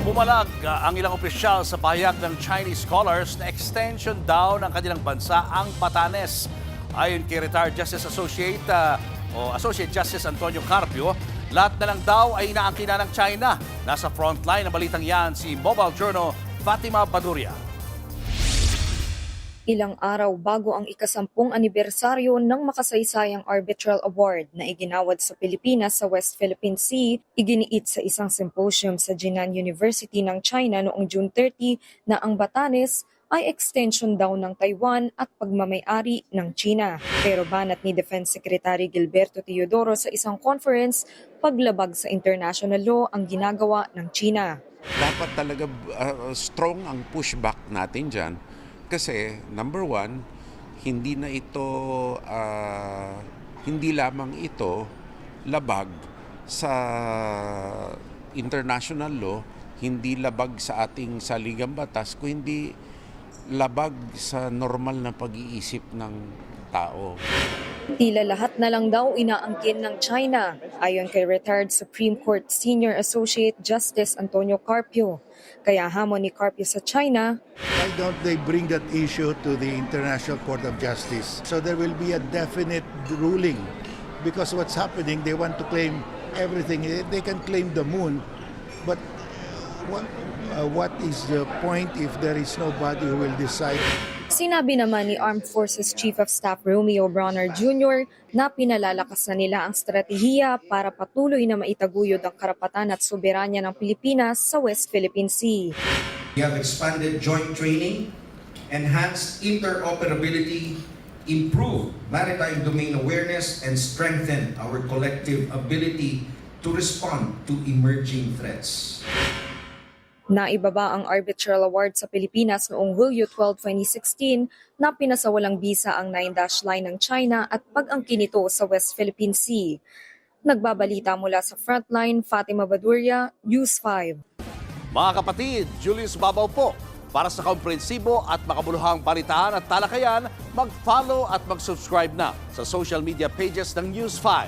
Pumalag ang ilang opisyal sa pahayag ng Chinese scholars na extension daw ng kanilang bansa ang Batanes. Ayon kay retired Justice Associate Justice Antonio Carpio, lahat na lang daw ay inaangkina ng China. Nasa frontline ng balitang yan si Mobile Journal Fatima Baduria. Ilang araw bago ang ika-10 anibersaryo ng makasaysayang Arbitral Award na iginawad sa Pilipinas sa West Philippine Sea, iginiit sa isang symposium sa Jinan University ng China noong June 30 na ang Batanes ay extension daw ng Taiwan at pagmamay-ari ng China. Pero banat ni Defense Secretary Gilberto Teodoro sa isang conference, paglabag sa international law ang ginagawa ng China. Dapat talaga strong ang pushback natin dyan. Kasi, number one, hindi lamang ito labag sa international law, hindi labag sa ating saligang batas, kundi labag sa normal na pag-iisip ng tao. Tila lahat na lang daw inaangkin ng China, ayon kay retired Supreme Court Senior Associate Justice Antonio Carpio. Kaya hamon ni Carpio sa China, why don't they bring that issue to the International Court of Justice so there will be a definite ruling? Because what's happening, they want to claim everything. They can claim the moon, but what is the point if there is nobody who will decide? Sinabi naman ni Armed Forces Chief of Staff Romeo Bronner Jr. na pinalalakas na nila ang estratehiya para patuloy na maitaguyod ang karapatan at soberanya ng Pilipinas sa West Philippine Sea. We have expanded joint training, enhanced interoperability, improved maritime domain awareness, and strengthened our collective ability to respond to emerging threats. Naibaba ang Arbitral Award sa Pilipinas noong Hulyo 12, 2016 na pinasawalang bisa ang 9-dash line ng China at pag-angkin nito sa West Philippine Sea. Nagbabalita mula sa Frontline, Fatima Baduria, News 5. Mga kapatid, Julius Babaw po. Para sa komprehensibo at makabuluhang balitaan at talakayan, mag-follow at mag-subscribe na sa social media pages ng News 5.